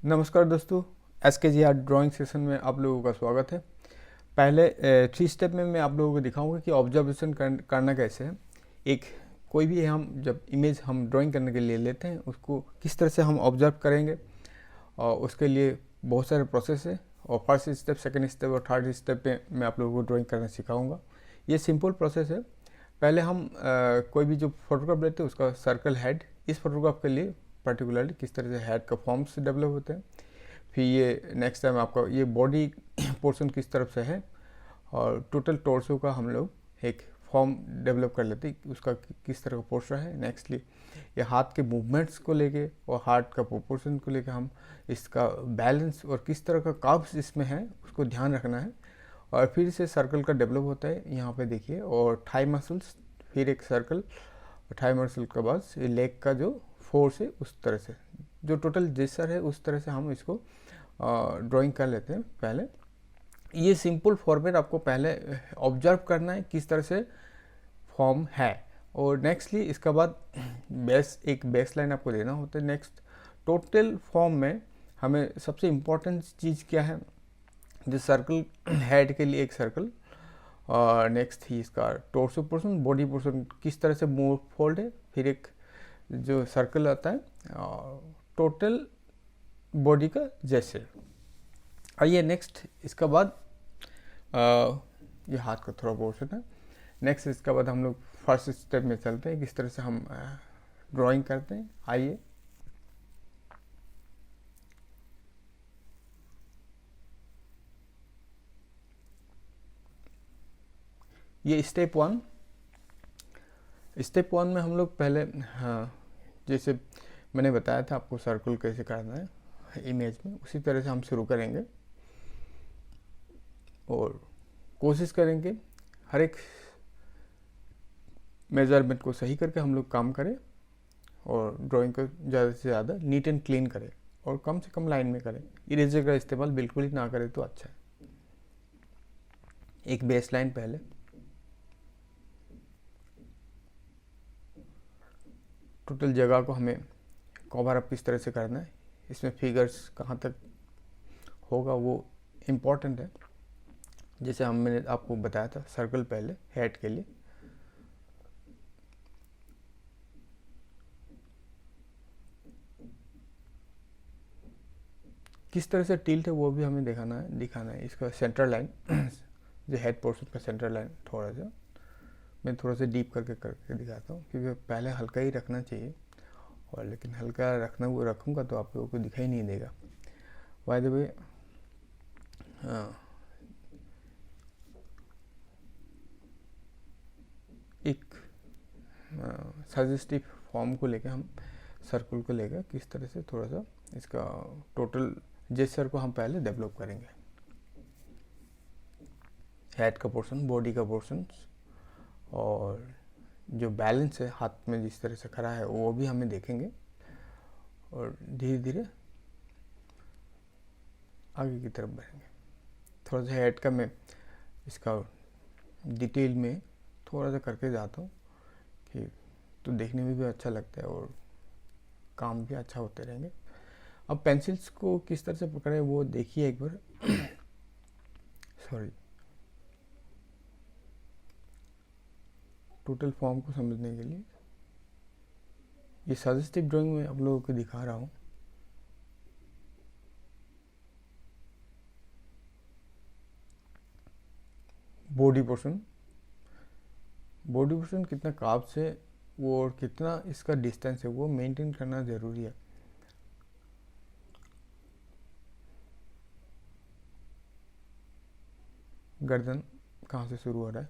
नमस्कार दोस्तों, एस के जी आर ड्राइंग सेशन में आप लोगों का स्वागत है। पहले 3 स्टेप में मैं आप लोगों को दिखाऊंगा कि ऑब्जर्वेशन करना कैसे है। एक कोई भी हम जब इमेज हम ड्राइंग करने के लिए लेते हैं उसको किस तरह से हम ऑब्जर्व करेंगे, और उसके लिए बहुत सारे प्रोसेस है। और फर्स्ट स्टेप, सेकंड स्टेप और थर्ड स्टेप पे मैं आप लोगों को ड्राइंग करना सिखाऊंगा। ये सिंपल प्रोसेस है। पहले हम कोई भी जो फोटोग्राफ लेते हैं उसका सर्कल हेड, इस फोटोग्राफ के लिए पर्टिकुलरली किस तरह से हेड का फॉर्म्स डेवलप होते हैं। फिर ये नेक्स्ट टाइम आपका ये बॉडी पोर्शन किस तरफ से है, और टोटल टॉर्सो का हम लोग एक फॉर्म डेवलप कर लेते हैं, उसका किस तरह का पोस्चर है। नेक्स्टली ये हाथ के मूवमेंट्स को लेके और हार्ट का प्रोपोर्शन को लेके हम इसका बैलेंस और किस तरह का कर्व्स इसमें है उसको ध्यान रखना है। और फिर से सर्कल का डेवलप होता है यहाँ पे देखिए, और थाई मसल्स, फिर एक सर्कल, थाई मसल के बाद ये लेग का जो फोर्स है उस तरह से जो टोटल जेस्चर है उस तरह से हम इसको ड्राइंग कर लेते हैं। पहले ये सिंपल फॉर्मेट आपको पहले ऑब्जर्व करना है किस तरह से फॉर्म है, और नेक्स्टली इसके बाद एक बेस लाइन आपको देना होता है। नेक्स्ट टोटल फॉर्म में हमें सबसे इम्पोर्टेंट चीज़ क्या है, जो सर्कल हेड के लिए एक सर्कल, और नेक्स्ट ही इसका टोर्सो पोर्शन, बॉडी पोर्शन किस तरह से मूव फोल्ड है, फिर एक जो सर्कल आता है टोटल बॉडी का जैसे। आइए नेक्स्ट इसका बाद ये हाथ का थोड़ा पोर्शन है। नेक्स्ट इसके बाद हम लोग फर्स्ट स्टेप में चलते हैं किस तरह से हम ड्राइंग करते हैं। आइए ये स्टेप वन में हम लोग पहले, हाँ, जैसे मैंने बताया था आपको सर्कल कैसे करना है इमेज में, उसी तरह से हम शुरू करेंगे और कोशिश करेंगे हर एक मेजरमेंट को सही करके हम लोग काम करें, और ड्राइंग को ज़्यादा से ज़्यादा नीट एंड क्लीन करें और कम से कम लाइन में करें। इरेजर का इस्तेमाल बिल्कुल ही ना करें तो अच्छा है। एक बेस लाइन पहले, टोटल जगह को हमें कवर अप किस तरह से करना है, इसमें फिगर्स कहाँ तक होगा वो इम्पोर्टेंट है। जैसे मैंने आपको बताया था सर्कल पहले हेड के लिए, किस तरह से टिल्ट है वो भी हमें दिखाना है। इसका सेंटर लाइन जो हेड पोर्शन का सेंटर लाइन थोड़ा सा मैं थोड़ा सा डीप करके दिखाता हूँ, क्योंकि पहले हल्का ही रखना चाहिए, और लेकिन हल्का रखूँगा तो आप लोगों को दिखाई नहीं देगा। बाय द वे, एक सजेस्टिव फॉर्म को लेकर हम सर्कल को लेकर किस तरह से थोड़ा सा इसका टोटल जेस्चर को हम पहले डेवलप करेंगे। हेड का पोर्शन, बॉडी का पोर्शन, और जो बैलेंस है हाथ में जिस तरह से खड़ा है वो भी हमें देखेंगे, और धीरे धीरे आगे की तरफ बढ़ेंगे। थोड़ा सा हेड का मैं इसका डिटेल में थोड़ा सा करके जाता हूँ कि तो देखने में भी अच्छा लगता है और काम भी अच्छा होते रहेंगे। अब पेंसिल्स को किस तरह से पकड़े वो देखिए एक बार। सॉरी, टोटल फॉर्म को समझने के लिए ये सजेस्टिव ड्राइंग में आप लोगों को दिखा रहा हूँ। बॉडी पोर्शन कितना कार्ब्स है वो और कितना इसका डिस्टेंस है वो मेंटेन करना ज़रूरी है। गर्दन कहाँ से शुरू हो रहा है,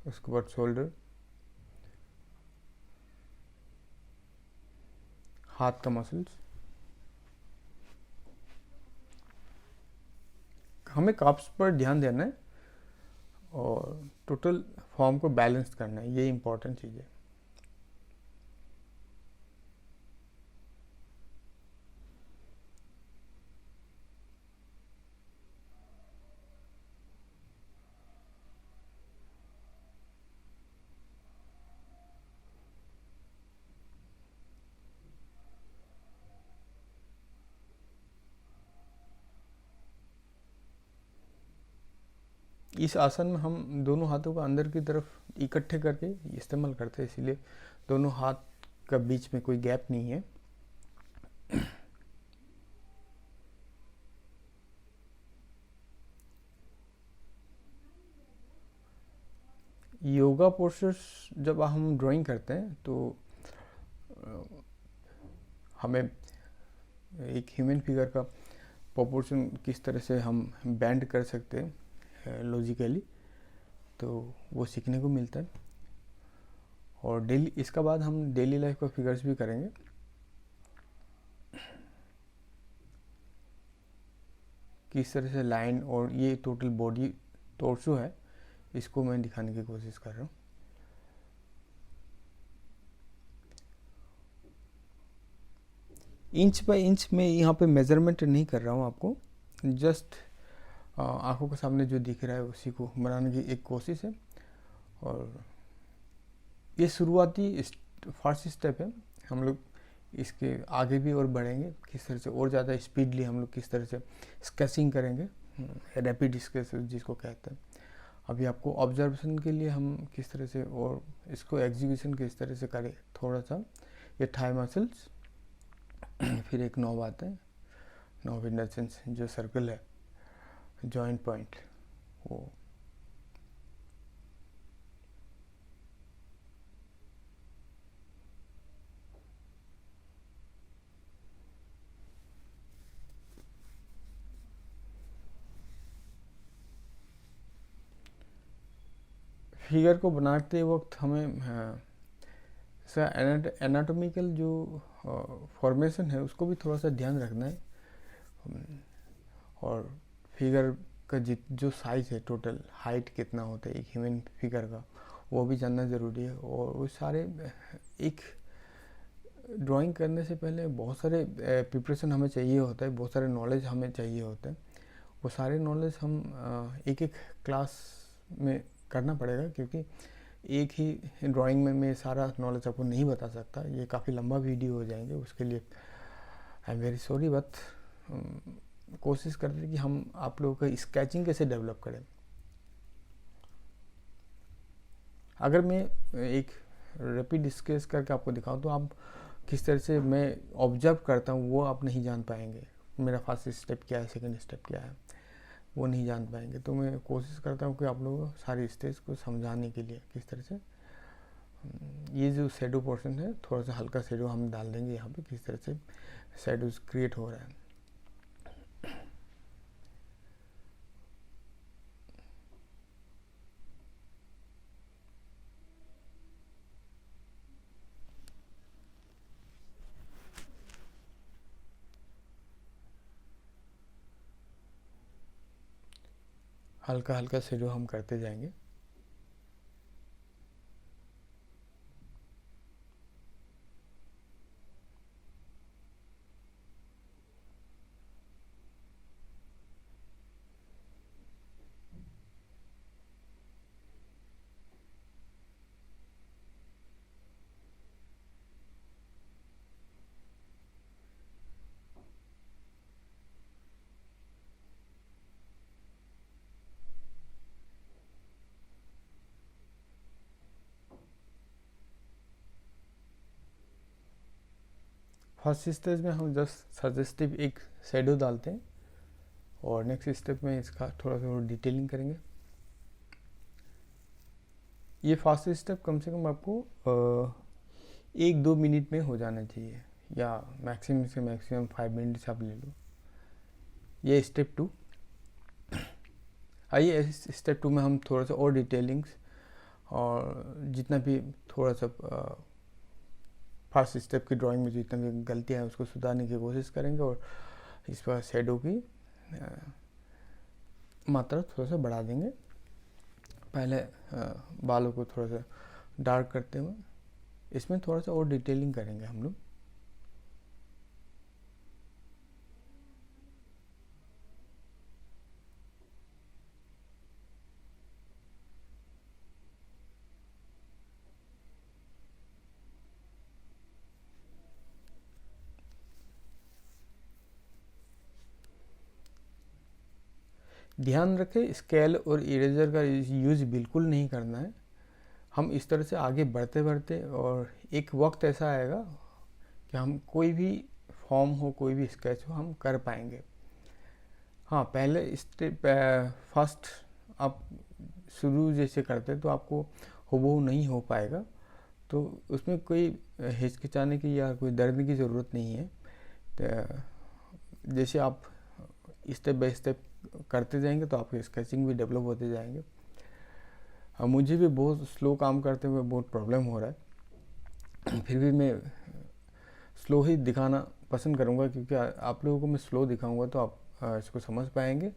उसके बाद शोल्डर, हाथ का मसल्स, हमें काप्स पर ध्यान देना है और टोटल फॉर्म को बैलेंस करना है, ये इंपॉर्टेंट चीज़ है। इस आसन में हम दोनों हाथों को अंदर की तरफ इकट्ठे करके इस्तेमाल करते हैं, इसीलिए दोनों हाथ का बीच में कोई गैप नहीं है। योगा पोस्चर्स जब हम ड्राइंग करते हैं तो हमें एक ह्यूमन फिगर का प्रोपोर्शन किस तरह से हम बैंड कर सकते हैं लॉजिकली, तो वो सीखने को मिलता है। और डेली इसका बाद हम डेली लाइफ का फिगर्स भी करेंगे। किस तरह से लाइन और ये टोटल बॉडी टॉर्सो है, इसको मैं दिखाने की कोशिश कर रहा हूँ। इंच बाय इंच में यहाँ पे मेज़रमेंट नहीं कर रहा हूँ आपको, जस्ट आंखों के सामने जो दिख रहा है उसी को बनाने की एक कोशिश है। और ये शुरुआती फर्स्ट स्टेप है, हम लोग इसके आगे भी और बढ़ेंगे, किस तरह से और ज़्यादा स्पीडली हम लोग किस तरह से स्केचिंग करेंगे, रैपिड स्केच जिसको कहते हैं। अभी आपको ऑब्जर्वेशन के लिए हम किस तरह से और इसको एग्जीक्यूशन किस तरह से करें, थोड़ा सा ये थाई मसल्स, फिर एक नॉब आता है, नॉब इन द सेंस जो सर्कल है, जॉइंट पॉइंट, वो फिगर को बनाते वक्त हमें एनाटॉमिकल जो फॉर्मेशन है उसको भी थोड़ा सा ध्यान रखना है। और फिगर का जो साइज़ है, टोटल हाइट कितना होता है एक ह्यूमन फिगर का, वो भी जानना ज़रूरी है। और वो सारे एक ड्राइंग करने से पहले बहुत सारे प्रिपरेशन हमें चाहिए होता है, बहुत सारे नॉलेज हमें चाहिए होता है। वो सारे नॉलेज हम एक एक क्लास में करना पड़ेगा, क्योंकि एक ही ड्राइंग में मैं सारा नॉलेज आपको नहीं बता सकता, ये काफ़ी लंबा वीडियो हो जाएंगे, उसके लिए I am very sorry. But कोशिश करते हैं कि हम आप लोगों का स्केचिंग कैसे डेवलप करें। अगर मैं एक रैपिड स्केच करके आपको दिखाऊं तो आप किस तरह से मैं ऑब्जर्व करता हूँ वो आप नहीं जान पाएंगे। मेरा फर्स्ट स्टेप क्या है, सेकंड स्टेप क्या है, वो नहीं जान पाएंगे। तो मैं कोशिश करता हूँ कि आप लोगों को सारी स्टेज को समझाने के लिए किस तरह से ये जो शेडो पोर्शन है, थोड़ा सा हल्का शेडो हम डाल देंगे यहाँ पे, किस तरह से शेडोज क्रिएट हो रहा है। हल्का हल्का शेडो हम करते जाएंगे। फर्स्ट स्टेज में हम जस्ट सजेस्टिव एक शेडो डालते हैं, और नेक्स्ट स्टेप में इसका थोड़ा सा और डिटेलिंग करेंगे। ये फर्स्ट स्टेप कम से कम आपको 1-2 मिनट में हो जाना चाहिए, या मैक्सिमम से मैक्सिमम 5 मिनट्स आप ले लो। ये स्टेप 2। आइए स्टेप 2 में हम थोड़ा सा और डिटेलिंग्स और जितना भी थोड़ा सा फर्स्ट स्टेप की ड्राइंग में जितना भी गलतियाँ हैं उसको सुधारने की कोशिश करेंगे, और इस पर शेडो की मात्रा थोड़ा सा बढ़ा देंगे। पहले बालों को थोड़ा सा डार्क करते हुए इसमें थोड़ा सा और डिटेलिंग करेंगे हम लोग। ध्यान रखें, स्केल और इरेजर का यूज़ बिल्कुल नहीं करना है। हम इस तरह से आगे बढ़ते बढ़ते और एक वक्त ऐसा आएगा कि हम कोई भी फॉर्म हो, कोई भी स्केच हो, हम कर पाएंगे। हाँ, पहले स्टेप फर्स्ट आप शुरू जैसे करते तो आपको हूबहू नहीं हो पाएगा, तो उसमें कोई हिचकिचाने की या कोई डरने की ज़रूरत नहीं है। जैसे आप स्टेप बाय स्टेप करते जाएंगे तो आपके स्केचिंग भी डेवलप होते जाएंगे। मुझे भी बहुत स्लो काम करते हुए बहुत प्रॉब्लम हो रहा है, फिर भी मैं स्लो ही दिखाना पसंद करूँगा, क्योंकि आप लोगों को मैं स्लो दिखाऊंगा तो आप इसको समझ पाएंगे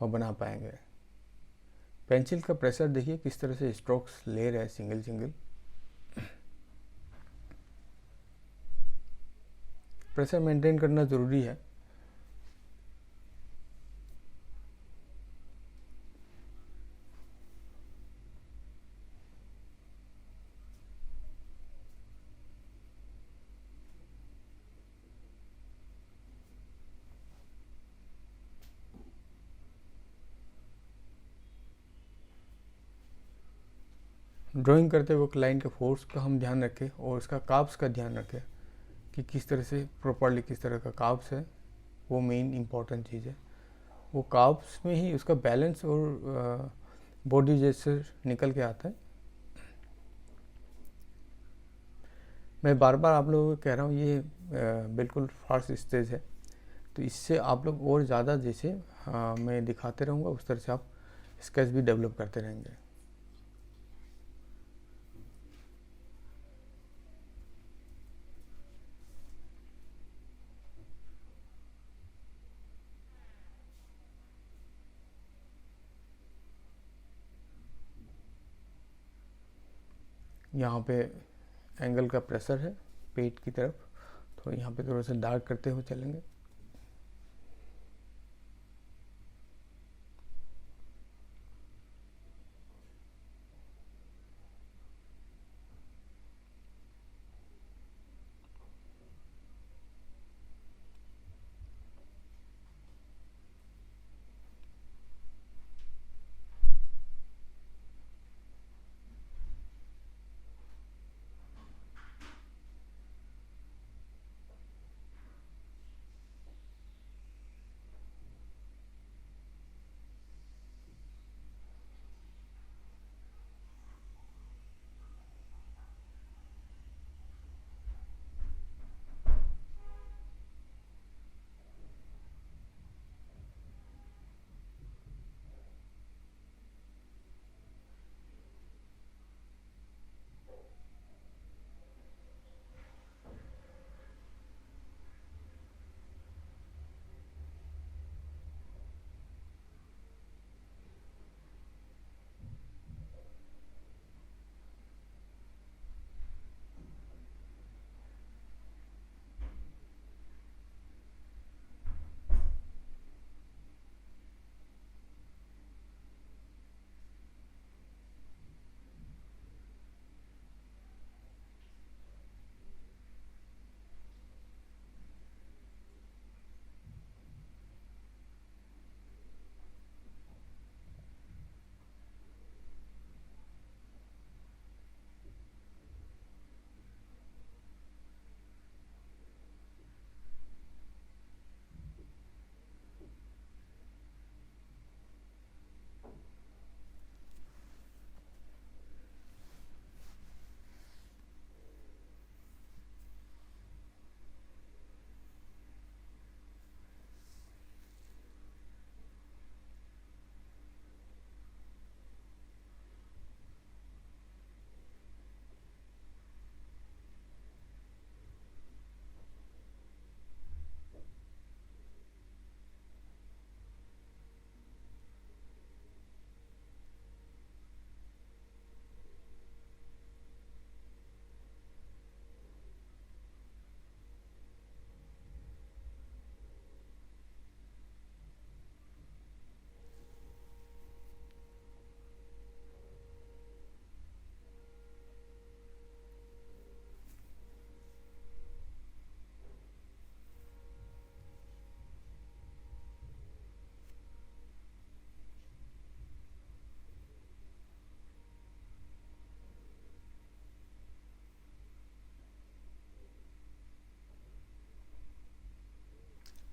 और बना पाएंगे। पेंसिल का प्रेशर देखिए किस तरह से स्ट्रोक्स ले रहे हैं सिंगल सिंगल। प्रेशर मेंटेन करना ज़रूरी है। ड्राइंग करते वक्त लाइन के फोर्स का हम ध्यान रखें और इसका काव्स का ध्यान रखें कि किस तरह से प्रॉपरली किस तरह का काव्स है, वो मेन इम्पॉर्टेंट चीज़ है। वो काव्स में ही उसका बैलेंस और बॉडी जैसे निकल के आता है। मैं बार बार आप लोगों को कह रहा हूँ, ये बिल्कुल फर्स्ट स्टेज है, तो इससे आप लोग और ज़्यादा जैसे मैं दिखाते रहूँगा उस तरह से आप स्केच भी डेवलप करते रहेंगे। यहाँ पे एंगल का प्रेशर है पेट की तरफ, तो यहाँ पे थोड़ा सा डार्क करते हुए चलेंगे।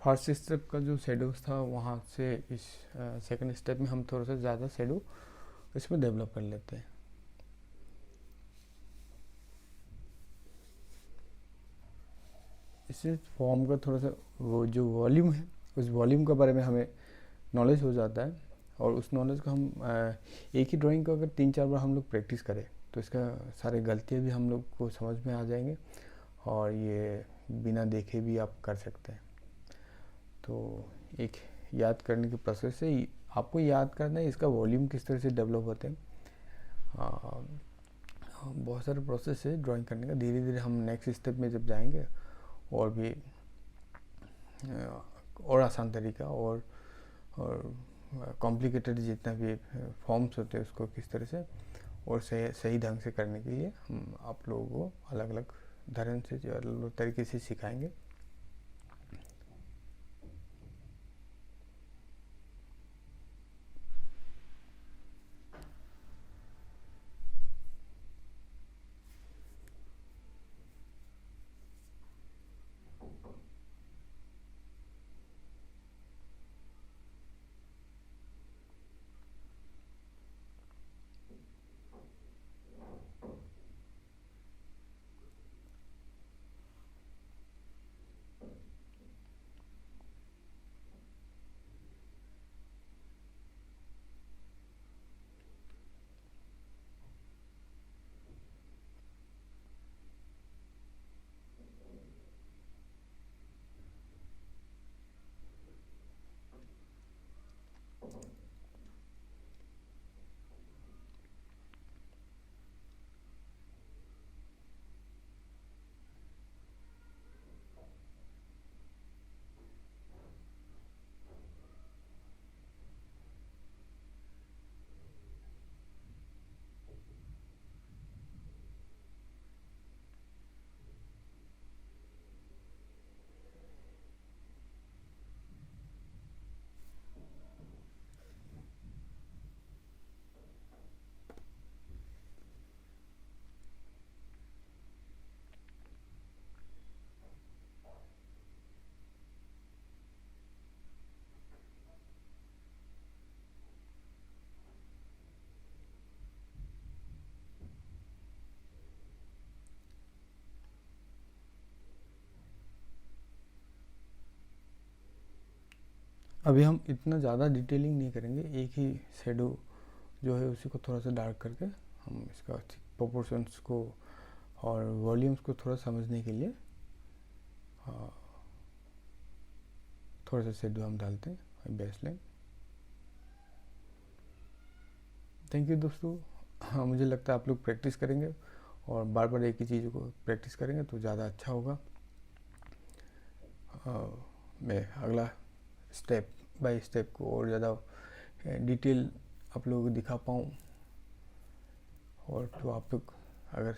फर्स्ट स्टेप का जो शेडोज था वहाँ से इस सेकंड स्टेप में हम थोड़ा सा ज़्यादा शेडो इसमें डेवलप कर लेते हैं। इससे फॉर्म का थोड़ा सा वो जो वॉल्यूम है उस वॉल्यूम के बारे में हमें नॉलेज हो जाता है, और उस नॉलेज को हम एक ही ड्राइंग को अगर 3-4 बार हम लोग प्रैक्टिस करें तो इसका सारे गलतियाँ भी हम लोग को समझ में आ जाएंगे, और ये बिना देखे भी आप कर सकते हैं। तो एक याद करने की प्रोसेस है, आपको याद करना है इसका वॉल्यूम किस तरह से डेवलप होते हैं। बहुत सारे प्रोसेस है ड्राइंग करने का। धीरे धीरे हम नेक्स्ट स्टेप में जब जाएंगे और भी और आसान तरीका और कॉम्प्लिकेटेड जितना भी फॉर्म्स होते हैं उसको किस तरह से और सही ढंग से करने के लिए हम आप लोगों को अलग अलग धरण से अलग अलग तरीके से सिखाएंगे। अभी हम इतना ज़्यादा डिटेलिंग नहीं करेंगे, एक ही शेडो जो है उसी को थोड़ा सा डार्क करके हम इसका प्रोपोर्शंस को और वॉल्यूम्स को थोड़ा समझने के लिए थोड़ा सा शेडो हम डालते हैं बेसलाइन। थैंक यू दोस्तों। हाँ, मुझे लगता है आप लोग प्रैक्टिस करेंगे और बार बार एक ही चीज़ को प्रैक्टिस करेंगे तो ज़्यादा अच्छा होगा। मैं अगला स्टेप बाय स्टेप को और ज़्यादा डिटेल आप लोगों को दिखा पाऊँ, और तो आप लोग अगर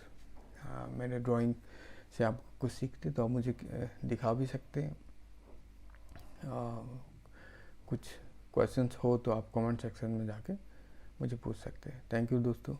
मेरे ड्राइंग से आप कुछ सीखते तो आप मुझे दिखा भी सकते हैं। कुछ क्वेश्चंस हो तो आप कमेंट सेक्शन में जाके मुझे पूछ सकते हैं। थैंक यू दोस्तों।